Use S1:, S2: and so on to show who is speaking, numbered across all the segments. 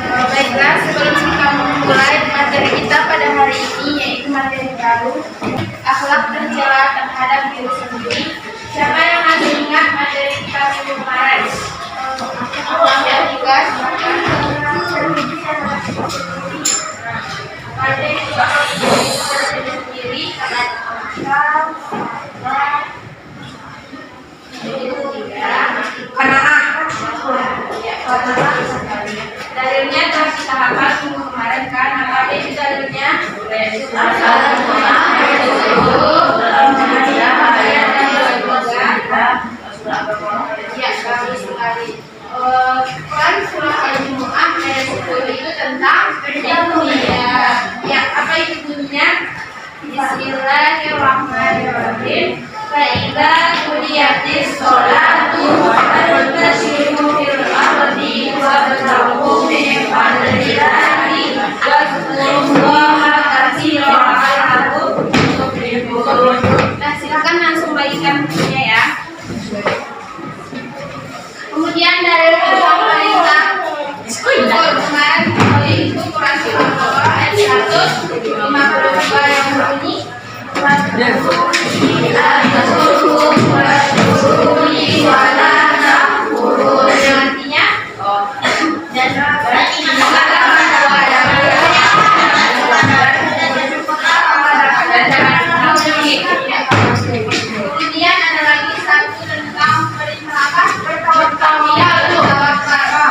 S1: Baiklah, sebelum kita memulai materi kita pada hari ini, yaitu materi baru, akhlak tercela terhadap diri sendiri. Siapa yang masih ingat materi kita minggu kemarin? Ya, juga materi kita sendiri dalilnya telah kita hafal minggu kemarin kan? Apa itu dalilnya? Ya, bagus sekali. Quran surah Al-Jumu'ah ayat 10 itu tentang dunia. Ya, apa itu bunyinya? Bismillahirrahmanirrahim. Fa'idza qudiyatis sholatu fantashiru fil ardi wabtaghu min fadlillahi wazkurullaha katsiran la'allakum tuflihun. Nah, silakan langsung bagikan bukunya ya. Kemudian dari pertama kita kemarin itu Quran surah Al-Baqarah ayat 152 yang berbunyi artinya kemudian ada lagi satu tentang perintah apa? Sama-sama kita bacakan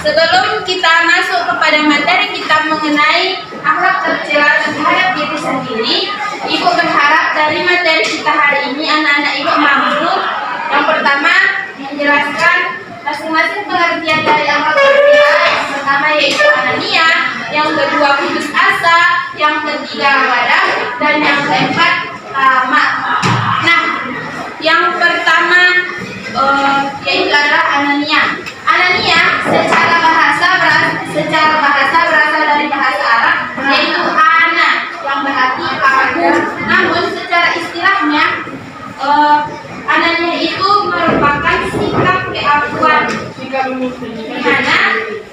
S1: sebelum kita masuk kepada materi kita mengenai akhlak tercela terhadap diri sendiri, Ibu berharap dari materi kita hari ini anak-anak Ibu mampu yang pertama menjelaskan masing-masing pengertian dari akhlak tercela. Yang pertama yaitu anania, yang kedua putus asa, yang ketiga wadah, dan yang keempat tamak. Nah, yang pertama yaitu adalah anania. Anania secara bahasa berasal dari bahasa Arab, yaitu ana yang berarti aku. Namun secara istilahnya anania itu merupakan sikap keakuan di mana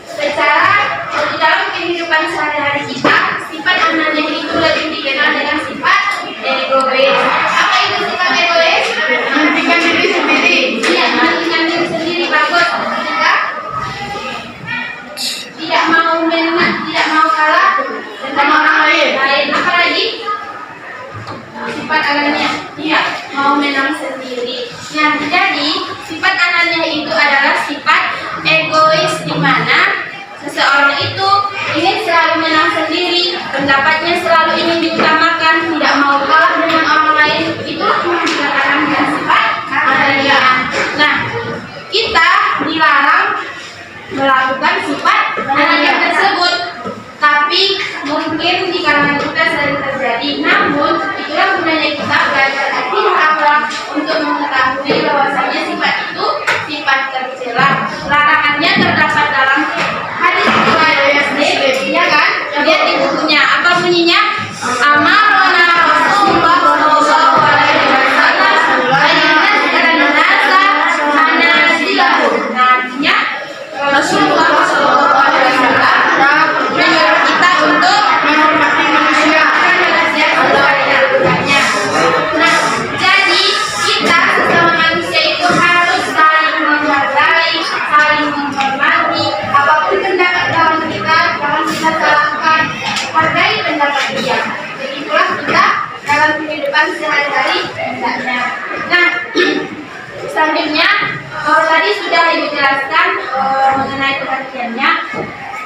S1: secara di dalam kehidupan sehari-hari kita, sifat anania itu lebih dikenal dengan sifat egois. Apa itu sifat egois? Mementingkan diri sendiri. Iya, mementingkan diri sendiri. Bagus. Tidak mau menang, tidak mau kalah dengan orang lain. Apa lagi? Sifat anania. Iya, mau menang sendiri. Nah, jadi sifat anania itu adalah sifat egois di mana seseorang itu ingin selalu menang sendiri, pendapatnya selalu ingin diutamakan, tidak mau kalah dengan orang lain. Itu dikatakan dengan sifat anania. Nah, kita dilarang melakukan sifat anania tersebut, tapi mungkin di kalangan kita sering terjadi. Namun itulah gunanya kita belajar akhlak untuk mengetahui bahwasanya sifat itu sifat tercela. Larangannya terdapat dalam hadis riwayat Muslim, ya kan? Lihat di bukunya. Apa bunyinya? Amal hendaknya. Nah, selanjutnya tadi sudah Ibu jelaskan mengenai pengertiannya.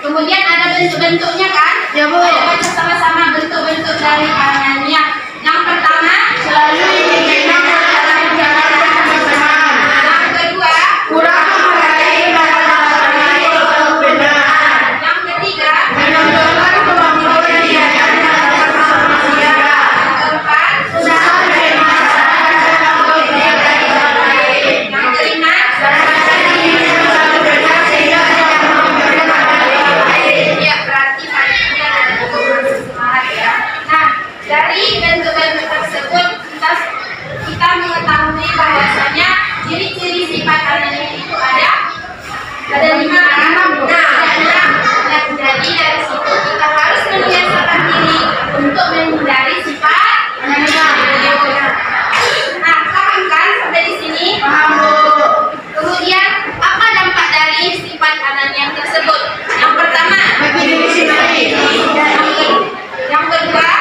S1: Kemudian ada bentuk-bentuknya kan? Ya Bu. Ayo baca sama-sama bentuk-bentuk dari ananya. Yang pertama, selalu dibina dalam jalan teman-teman. Yang kedua, kurang menghargai kata-kata yang benar. Yang ketiga, menonjolkan kemampuan diajar kata-kata manusia. Yang keempat, usaha dari masyarakat dan berbeda dari orang lain. Yang kelima, serahkan diri selalu benar sehingga tidak menonjolkan orang lain. Ya, berarti maksudnya ada semangat ya. Nah, dari bentuk-bentuk tersebut kita mengetahui bahwasanya ciri-ciri sifat ananya itu ada 5. Nah, jadi dari situ kita harus membiasakan diri untuk menghindari sifat ananya. Nah, paham kan sampai di sini? Paham Bu. Kemudian apa dampak dari sifat ananya tersebut? Yang pertama, bagi diri sendiri. Yang kedua,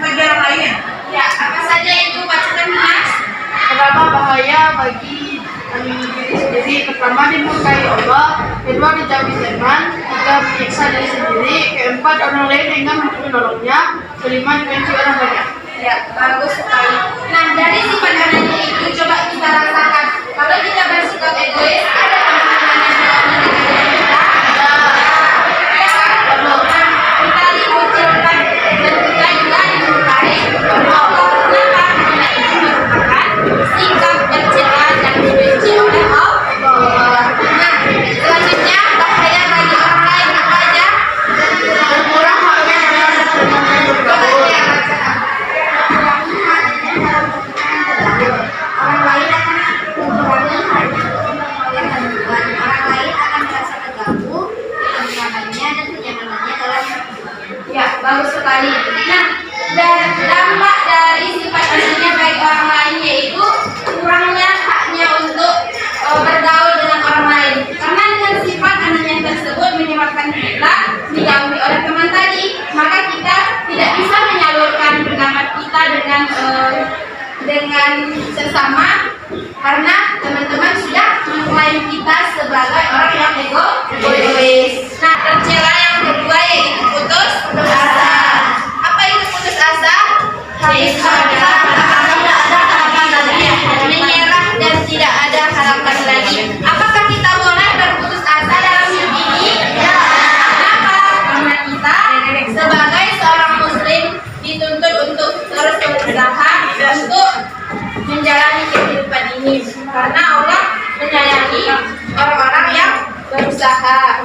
S1: bagi orang lain. Ya, apa saja itu bacakan Mas?
S2: Pertama, bahaya bagi diri sendiri. Pertama, dimurkai Allah. Kedua, dijauhi setan. Ketiga, menyiksa diri sendiri. Keempat, orang lain dengan menolongnya. Kelima, dibenci orang banyak.
S1: Ya, bagus sekali. Nah, dari sifat ananya itu coba kita rasakan. Kalau kita bersikap egois, ada teman-teman yang tidak kita. Kita dikucilkan dan kita juga dimurkai. Kenapa? Karena itu merupakan sikap tercela dan dibenci oleh Allah. Nah, selanjutnya bahaya bagi orang lain apa aja?
S2: Berkurang haknya terhadap teman yang bergaul.
S3: Orang lain akan mengurangi hanya untuk memperoleh bantuan. Orang lain akan merasa terganggu dengan nyamannya dan kenyamanannya dalam
S1: Ya, bagus sekali. Nah, dan dampak dari sifat ananya bagi orang lain yaitu kurangnya haknya untuk bergaul dengan orang lain. Karena dengan sifat ananya tersebut menyebabkan kita dijauhi oleh teman tadi, maka kita tidak bisa menyalurkan pendapat kita dengan sesama karena teman-teman sudah mengklaim kita sebagai orang yang egois. Nah, tercela yang kedua yaitu putus asa. Apa itu putus asa? Yaitu adalah tidak ada harapan lagi, menyerah dan tidak ada harapan lagi. Apakah kita boleh berputus asa dalam hidup ini? Ya. Kenapa? Karena kita sebagai seorang muslim dituntut untuk terus berusaha untuk menjalani kehidupan ini karena Allah menyayangi orang-orang yang berusaha.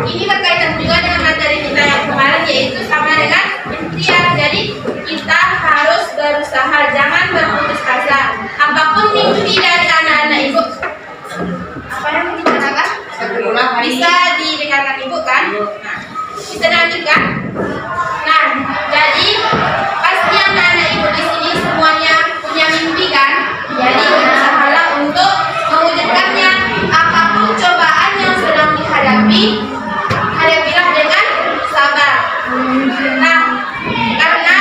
S1: Ini berkaitan juga dengan materi kita yang kemarin yaitu sama dengan ikhtiar. Jadi kita harus berusaha, jangan berputus asa. Apapun mimpi dari anak-anak ibu, apa yang kita katakan? Bisa didengarkan ibu kan? Nah, bisa dilanjutkan. Nah, jadi pasti anak-anak ibu di sini semuanya punya mimpi kan? Jadi berusahalah untuk mewujudkannya. Apapun cobaan yang sedang dihadapi, hadapilah dengan sabar. Nah, karena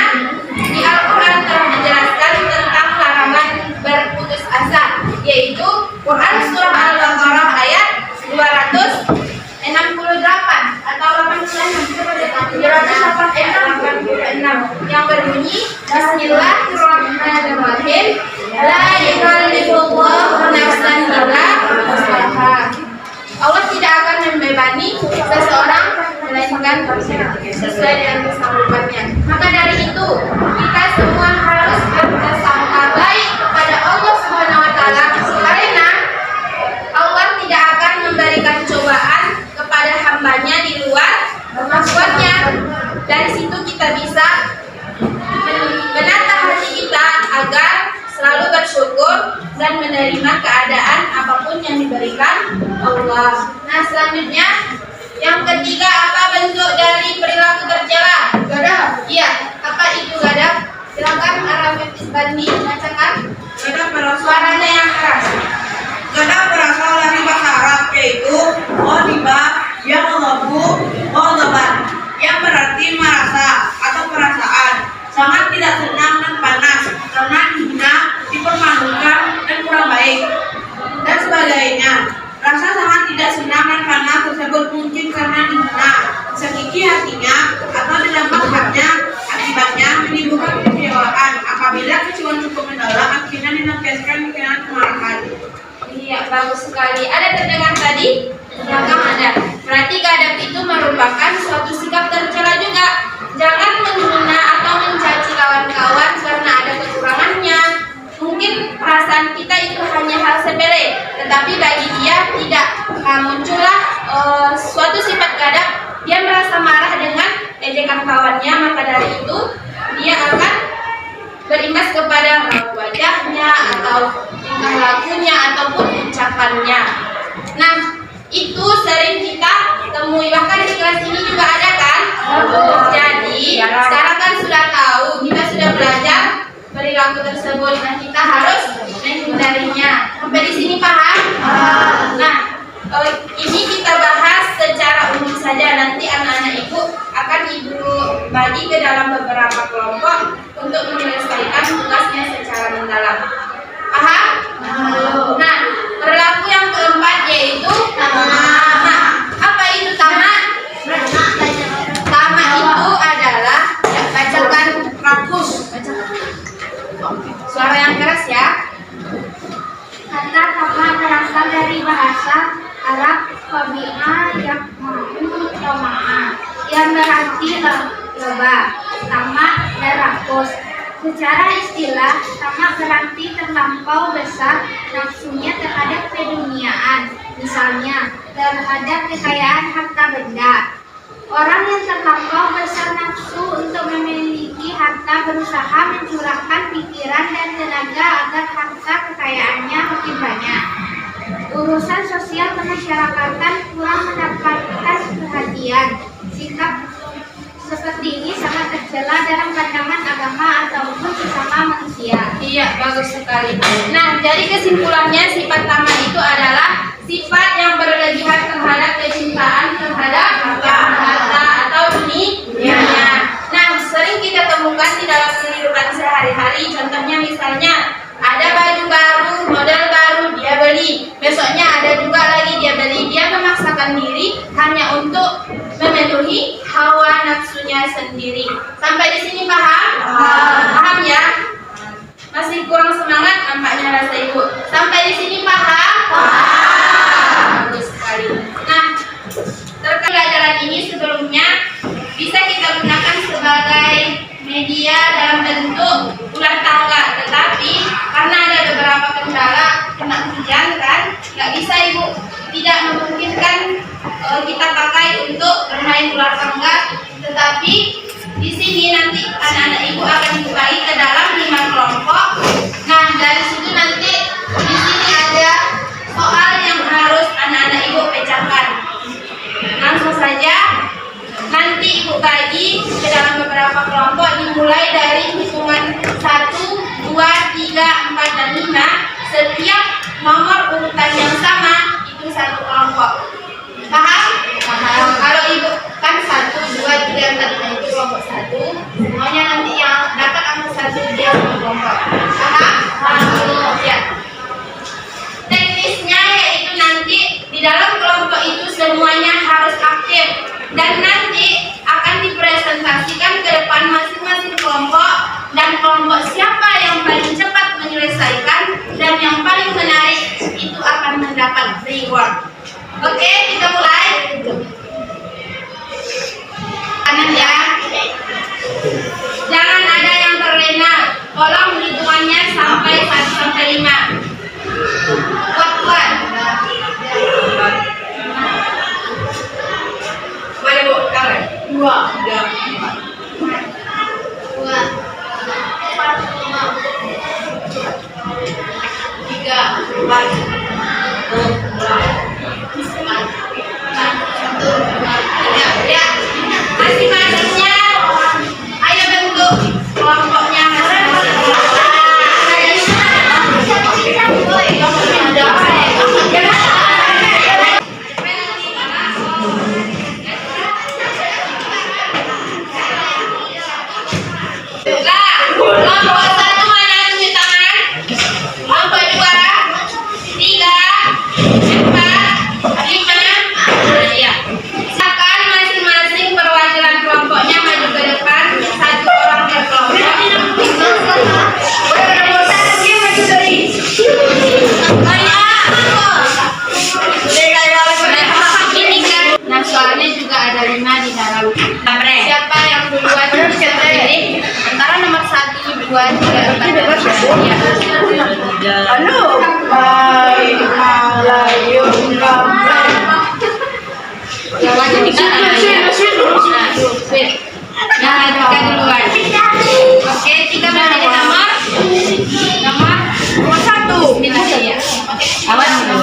S1: di Al-Quran telah dijelaskan tentang larangan berputus asa, yaitu Quran surah Al-Baqarah ayat 268 atau 286 yang berbunyi Bismillahirrahmanirrahim. La yukallifullahu nafsan illa wus'aha. Allah tidak akan membebani seseorang melainkan sesuai dengan kesanggupannya. Maka dari itu kita semua harus berprasangka baik kepada Allah Subhanahu wa taala karena Allah tidak akan memberikan cobaan kepada hambanya di luar kemampuannya. Dari situ kita bisa menata hati kita agar selalu bersyukur dan menerima keadaan apapun yang diberikan Allah. Nah, selanjutnya yang ketiga, apa bentuk dari perilaku tercela? Gadap. Iya, apa itu gadap? Silakan Arafif Isbandi bacakan.
S4: Gadap berasal
S1: Suaranya yang keras.
S4: Gadap berasal dari bahasa Arab yaitu ghadiba yang lagu ghadaban yang berarti merasa atau perasaan sangat tidak senang
S1: sekali. Ada terdengar tadi? Belakang ada. Berarti gadap itu merupakan suatu sikap tercela juga. Jangan menghina atau mencaci kawan-kawan karena ada kekurangannya. Mungkin perasaan kita itu hanya hal sepele, tetapi bagi dia tidak. Muncullah suatu sifat gadap. Dia merasa marah dengan ejekan kawannya, maka dari itu dia akan berimbas kepada raut wajahnya atau tingkah lakunya ataupun ucapannya. Nah, itu sering kita temui, bahkan di kelas ini juga ada kan? Jadi sekarang kan sudah tahu, kita sudah belajar perilaku tersebut. Nah, kita harus menghindarinya. Sampai di sini paham? Nah, ini kita bahas secara umum saja. Nanti anak-anak ibu akan ibu bagi ke dalam beberapa kelompok untuk menyelesaikan tugasnya secara mendalam. Paham? Nah, perilaku yang keempat yaitu tamak. Apa itu tamak? Tamak itu adalah, ya, bacakan rakus. Suara yang keras ya.
S3: Kata tamak berasal dari bahasa Arab qabi'a yakma'u tama'a, yang berarti lebah, tamak dan rakus. Secara istilah, tamak berarti terlampau besar nafsunya terhadap keduniaan, misalnya terhadap kekayaan harta benda. Orang yang terlampau besar nafsu untuk memiliki harta berusaha mencurahkan pikiran dan tenaga agar harta kekayaannya makin banyak. Urusan sosial kemasyarakatan kurang mendapatkan perhatian. Sikap seperti ini sangat tercela dalam pandangan agama ataupun sesama manusia.
S1: Iya, bagus sekali. Nah, jadi kesimpulannya sifat tamak itu adalah sifat yang berlebihan terhadap kecintaan terhadap harta atau dunianya. Nah, sering kita temukan di dalam kehidupan sehari-hari. Contohnya misalnya ada baju baru, model baru dia beli. Besoknya ada juga lagi dia beli. Dia memaksakan diri hanya untuk memenuhi hawa nafsunya sendiri. Sampai di sini paham? Paham ya? Masih kurang semangat nampaknya rasa ibu. Sampai di sini paham? Bagus sekali. Nah, terkait pelajaran ini sebelumnya bisa kita gunakan sebagai media dalam bentuk ulang tangga, tetapi karena ada beberapa kendala, kena hujan kan, nggak bisa ibu, tidak memungkinkan kita pakai untuk bermain ular tangga. Tetapi di sini nanti anak-anak ibu akan dibagi ke dalam 5 kelompok. Nah, dari situ nanti di sini ada soal yang harus anak-anak ibu pecahkan. Langsung saja nanti ibu bagi ke dalam beberapa kelompok, dimulai dari hitungan 1, 2, 3, 4, dan 5. Setiap nomor urutan yang sama itu satu kelompok. Paham? Paham. Kalau ibu kan 1, 2, 3, 4, 5 itu kelompok 1. Semuanya nanti yang dapat angka 1 dia kelompok. Paham? Paham. Ya. Teknisnya yaitu nanti di dalam kelompok itu semuanya harus aktif dan nanti akan dipresentasikan ke depan masing-masing kelompok, dan kelompok siapa yang paling cepat menyelesaikan dan yang paling menarik itu akan mendapat reward. Oke, kita mulai. Kanan ya. Jangan ada yang terlena. Tolong hitungannya sampai 1 sampai 5. Kuat-kuat. Boleh bu, kawan.
S2: 2, 3, 4.
S1: 2, 3, 4. Ya.
S2: Halo, baik malayung gambreng.
S1: Jawabannya Tika ya. Nah, wait. Nah, Tika duluan. Oke, Tika berarti nomor 1. Minta ya. Awas dulu.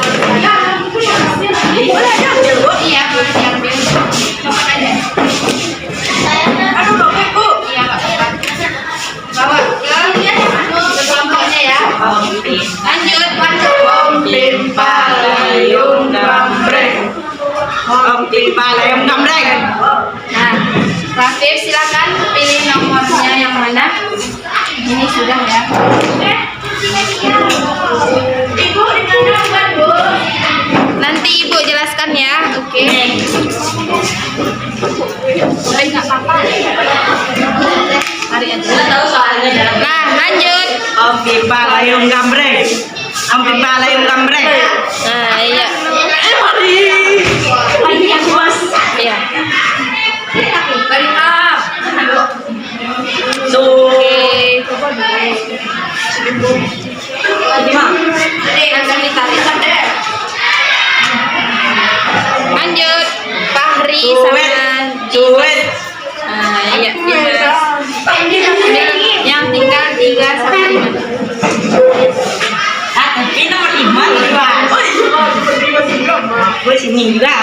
S1: Iya, boleh diambil. Coba aja.
S2: Aduh, dong, Bu.
S1: Iya, Pak. Bawa ke kelompoknya ya. Lanjut.
S2: Om Timpa layung gambreng.
S4: Om Timpa layung gambreng.
S1: Nah, Rafif silakan pilih nomornya yang mana. Ini sudah ya.
S2: Ibu dengan nomor, Bu.
S1: Nanti Ibu jelaskan ya. Oke. Boleh nggak apa-apa? Hari aja. Tahu soalnya. Nah, lanjut.
S4: Om Timpa layung gambreng. Om Timpa layung gambreng.
S1: Nah, iya. Iya. Balik up. Oke. Akan ditarik. Lanjut. Fahri sama
S4: Duit.
S1: Nah, iya. Yang tinggal 3 sampai 5.
S4: Tapi nomor 5 juga. Gue sini juga.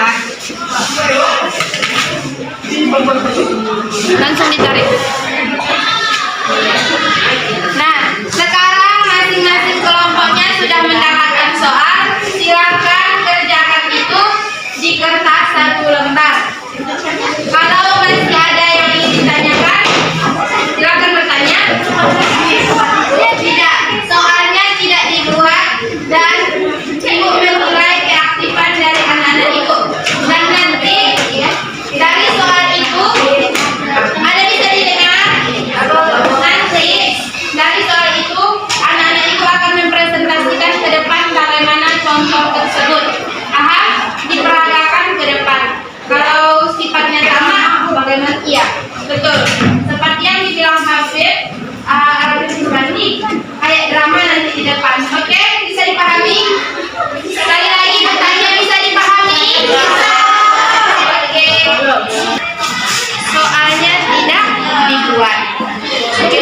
S1: Langsung ditarik. Nah, sekarang masing-masing kelompoknya sudah mendapatkan soal. Silakan kerjakan itu di kertas 1 lembar. Kalau masih ada yang ingin ditanyakan, silakan bertanya. Tidak, soalnya tidak dibuat dan Ibu menilai keaktifan dari anak-anak Ibu. Dan nanti dari soal itu ada bisa didengar. Nanti dari soal itu anak-anak Ibu akan mempresentasikan ke depan bagaimana contoh tersebut. Diperagakan ke depan. Kalau sifatnya sama, bagaimana? Iya, betul. Seperti yang dibilang Hafid, kayak drama nanti di depan. Oke, bisa dipahami? Sekali lagi bertanya, bisa dipahami? Oke. Soalnya tidak dibuat. Oke,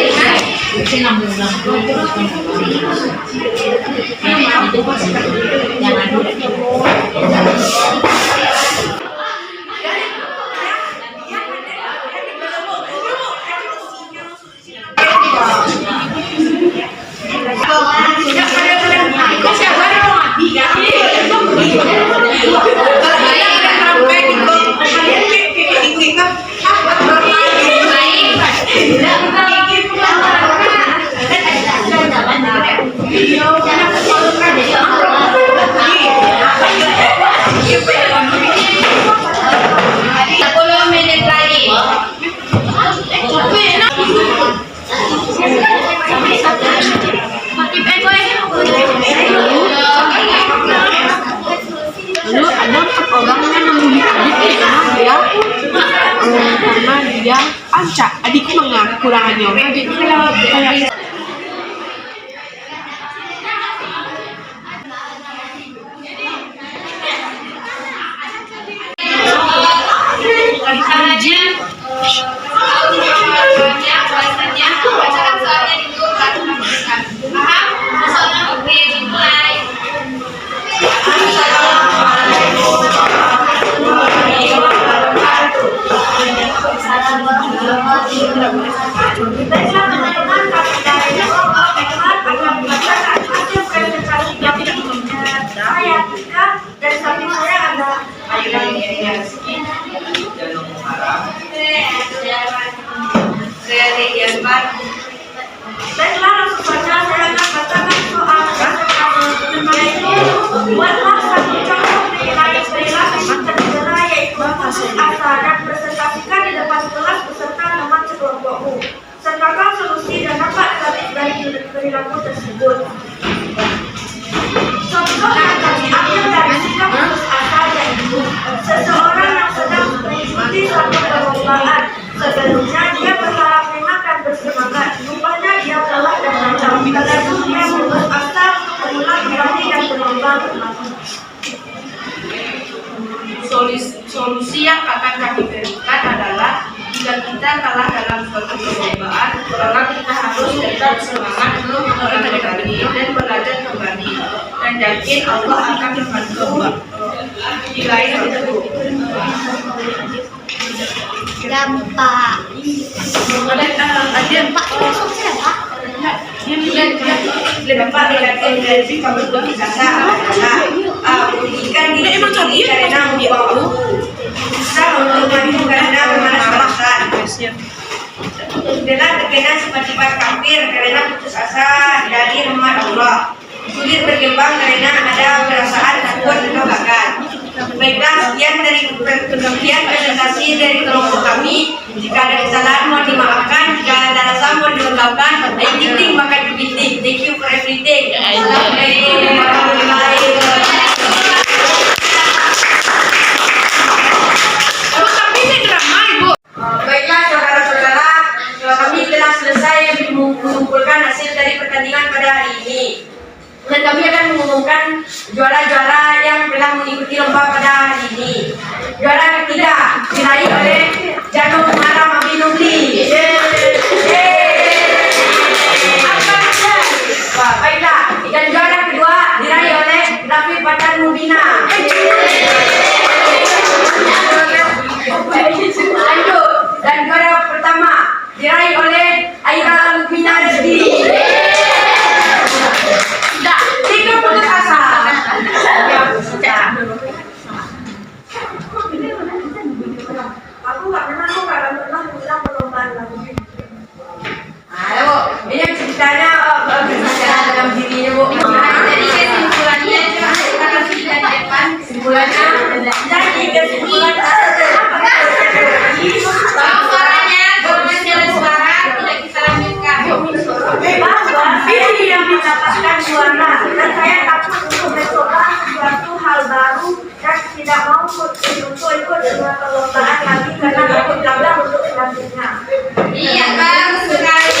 S2: Lalu ada orangnya namanya adik karena dia acak. Adikku mengaku kurangannya. Adikku kayak
S3: Baiklah, langsung saja saya akan bacakan soal yaitu buatlah satu contoh nilai perilaku tercela yaitu asa dan presentasikan di depan kelas beserta teman sekelompokmu. Sertakan solusi dan dapat dari perilaku tersebut. Contoh yang kami ambil dari sikap putus asa yaitu seseorang yang sedang mengikuti suatu perlombaan. Sebelumnya dia berharap menang dan bersemangat.
S4: tetap semangat untuk mempelajari dan belajar kembali dan yakin Allah akan membantu nilai itu.
S1: Gampang.
S4: Dapat dilakukan dari kamu bisa berikan diri karena mau bisa untuk karena bermalas-malasan. Adalah terkena sifat-sifat kafir karena putus asa dari rahmat Allah. Sulit berkembang karena ada perasaan takut atau bakat. Baiklah, sekian dari presentasi dari kelompok kami. Jika ada kesalahan mohon dimaafkan, jika ada rasa mohon diungkapkan. Anything maka dibitik. Thank you for everything. Assalamualaikum warahmatullahi wabarakatuh. Baiklah saudara-saudara, kami telah selesai mengumpulkan hasil dari pertandingan pada hari ini. Dan kami akan mengumumkan juara-juara yang telah mengikuti lomba pada hari ini. Juara ketiga diraih oleh Janung Maram Abinugli. Baiklah, dan juara kedua diraih oleh Rafi Patan Mubina. Lanjut, dan juara pertama diraih oleh Aira Lukmina Rezdi. Sudah, 3 putus asa.
S3: Aku nggak pernah perlombaan lagu.
S4: Ayo, ini ceritanya berbicara dalam dirinya, Bu.
S1: Jadi kesimpulannya kita kasih di depan.
S4: Kesimpulannya,
S3: Jadi kesimpulan
S1: Tahu suaranya, golongan jalan suara tidak kita lanjutkan.
S3: bahwa ini yang mendapatkan juara dan saya takut untuk mencoba suatu hal baru dan tidak mau untuk ikut dengan perlombaan lagi karena takut gagal untuk selanjutnya.
S1: Iya, bagus sekali.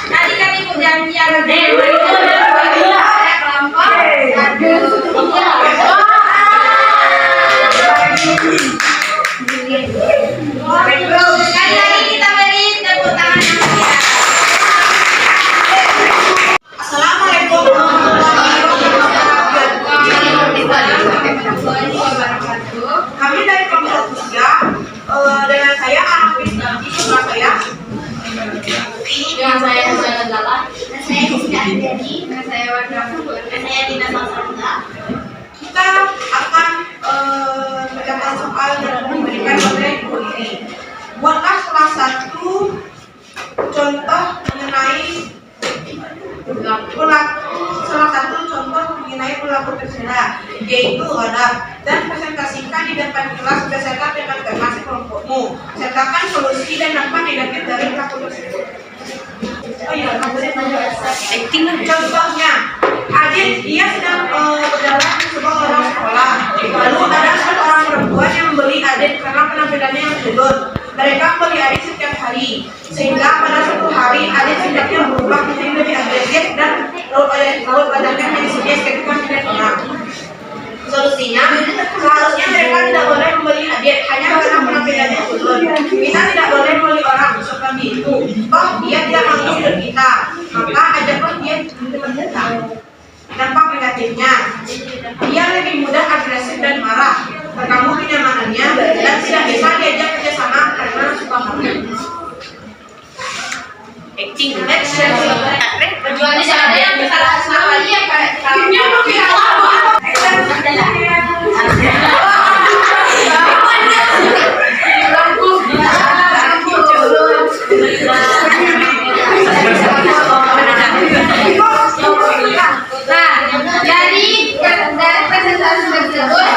S1: Tadi kami perjanjian Sekali lagi kita beri tepuk tangan yang meriah.
S4: Assalamualaikum warahmatullahi wabarakatuh. Kami dari kelompok 3 dengan saya Arafin di sebelah saya.
S1: Dengan saya Hasan Lala, dan saya Rizka Anjani, dan saya Wanda Fuhur, dan saya Dina Salsabila.
S4: Kita akan mencatat soal dan memberikan materi ini. Buatlah salah satu contoh mengenai perilaku tercela, yaitu ghadab, dan presentasikan di depan kelas beserta dengan tema kelompokmu. Sertakan solusi dan dampak negatif dari perilaku tersebut. Oh iya, contohnya, Adit dia sedang berjalan ke sebuah orang sekolah. Lalu ada seorang perempuan yang membeli Adit karena penampilannya yang sulung. Mereka membeli Adit setiap hari, sehingga pada suatu hari Adit sifatnya berubah menjadi lebih agresif dan raut wajahnya menjadi sedih ketika tidak tenang. Solusinya, seharusnya mereka tidak boleh membeli Adit hanya karena penampilannya sulung. Kita tidak boleh membeli orang seperti itu. Toh dia tidak mampu hidup kita, maka ajaklah dia dengan kita. Dampak negatifnya, dia lebih mudah agresif dan marah, terganggu kenyamanannya, dan tidak bisa diajak kerjasama karena suka marah. Acting action.
S1: Perjuangannya jangan ada yang salah lagi ya Pak. Nah, dari presentasi tersebut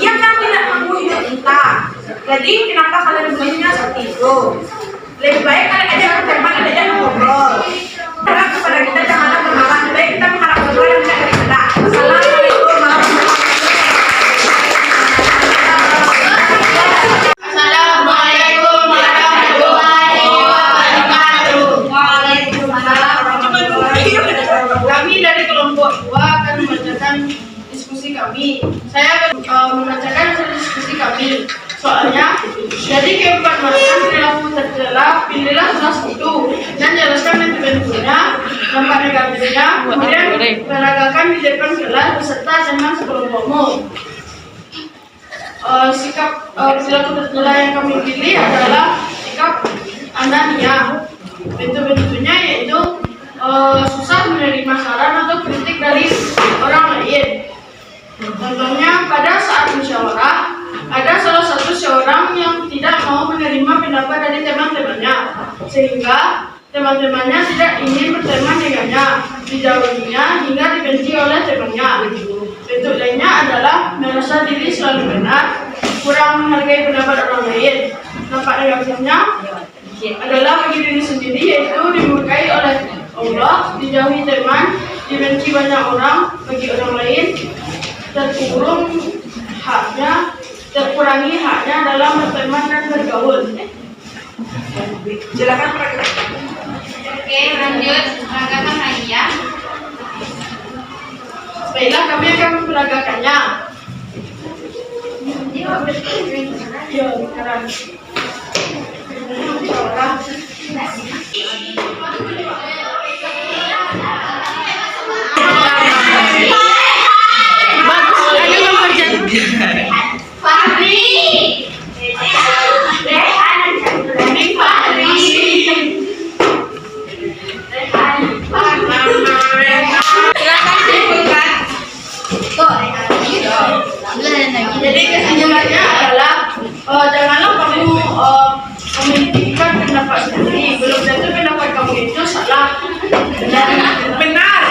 S4: Dia kan tidak mampu hidup kita.
S3: Jadi kenapa kalian belinya seperti itu? Lebih baik kalian ajak berteman, ajak ngobrol. Karena kepada kita janganlah mengalah, lebih baik kita mengharap sesuatu yang tidak kita. Assalamualaikum warahmatullahi wabarakatuh.
S2: Assalamualaikum warahmatullahi wabarakatuh.
S3: Waalaikumsalam warahmatullahi wabarakatuh.
S2: Kami dari kelompok 2 akan membacakan diskusi kami. Saya akan membacakan diskusi kami. Soalnya, jadi keempat melakukan perilaku tercela, pilihlah salah satu dan jelaskan bentuk-bentuknya, dampak negatifnya, kemudian peragakan di depan kelas beserta teman sekelompokmu. Sikap perilaku tercela yang kami pilih adalah sikap anania. Bentuk-bentuknya yaitu susah menerima saran atau kritik dari orang lain. Contohnya, pada saat musyawarah, ada salah satu seorang yang tidak mau menerima pendapat dari teman-temannya, sehingga teman-temannya tidak ingin berteman dengannya, dijauhinya hingga dibenci oleh temannya. Bentuk lainnya adalah merasa diri selalu benar, kurang menghargai pendapat orang lain. Dampak negatifnya adalah bagi diri sendiri, yaitu dimurkai oleh Allah, dijauhi teman, dibenci banyak orang, bagi orang lain, terkurangi haknya dalam berteman dan bergaul.
S3: Silakan praktek.
S1: Oke, lanjut. Peragakan lagi ya.
S2: Baiklah, kami akan memperagakannya. Ya, sekarang. Jadi kesimpulannya adalah janganlah kamu memikirkan pendapat sendiri. Belum tentu pendapat kamu itu salah dan benar.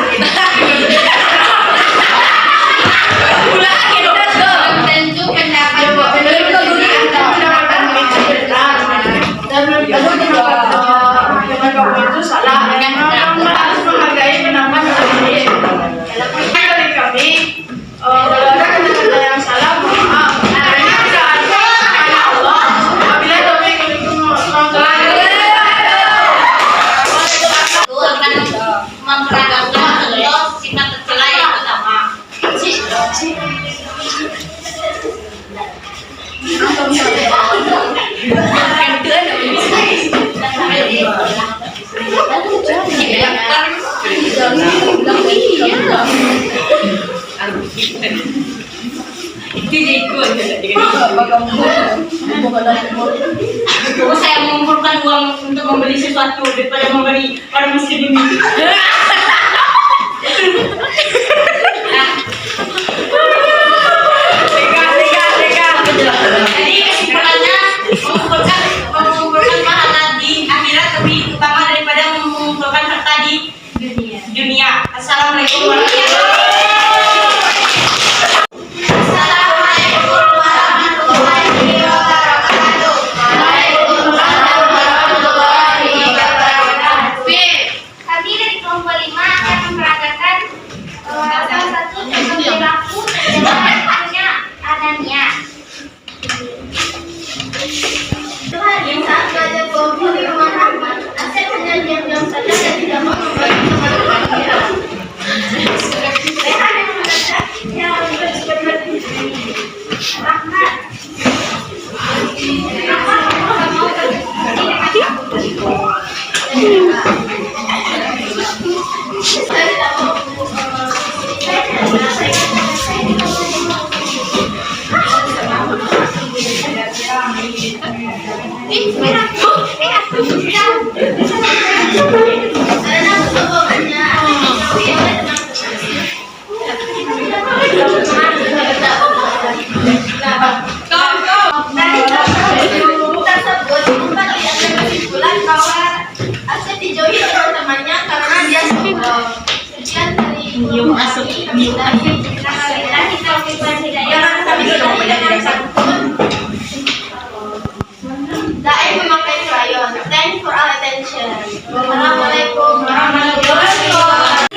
S1: Belum tentu pendapat
S2: Dan belum tentu pendapat kamu itu salah. Kamu harus menghargai pendapat orang lain. Dari kami, kalau ada kata-kata yang salah, mohon maaf. Karena tidak ada hanya Allah. Apabila kami
S1: memperagakan sikap tercela yang pertama. Saya mengumpulkan uang untuk membeli sesuatu daripada membeli orang miskin ini. Jadi kesimpulannya mengumpulkan pahala di akhirat lebih utama daripada mengumpulkan harta di dunia. Assalamualaikum warahmatullahi wabarakatuh. Assalamualaikum warahmatullahi wabarakatuh. Waalaikumsalam warahmatullahi wabarakatuh. Kami dari kelompok 5 akan memperagakan salah satu contoh perilaku tercela anania. Tuhan yang saat belajar kelompok di rumah Rahmat, Asep hanya diam-diam saja dan tidak mau membagi teman-temannya. Saya hanya membaca yang benar-benar Rahmat. Daim memakai crayon. Thanks for our attention. Assalamualaikum warahmatullahi wabarakatuh.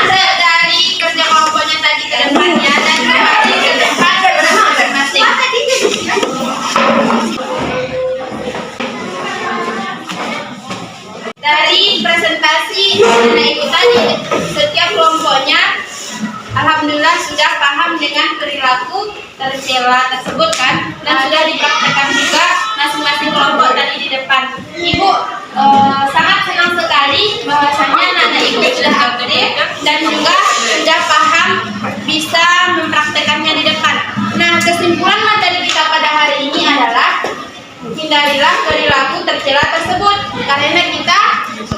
S1: Dari kerja kelompoknya tadi ke depannya dan kembali ke depan masing-masing. Dari presentasi mengenai itu tadi, setiap kelompoknya alhamdulillah sudah paham dengan perilaku tercela tersebut kan, dan sudah dipraktekkan juga masing-masing kelompok tadi di depan. Ibu sangat senang sekali bahwasanya anak-anak ibu sudah update dan juga sudah paham bisa mempraktekannya di depan. Nah, kesimpulan materi kita pada hari ini adalah hindarilah perilaku tercela tersebut karena kita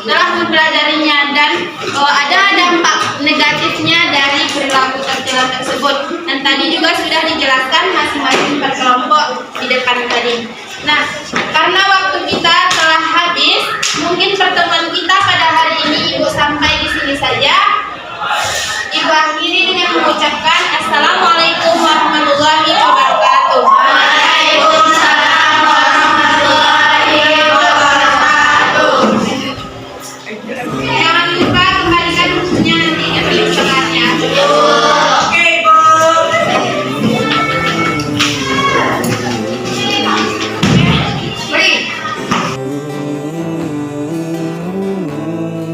S1: telah mempelajarinya dan ada dampak negatifnya dari perilaku tercela tersebut, dan tadi juga sudah dijelaskan masing-masing perkelompok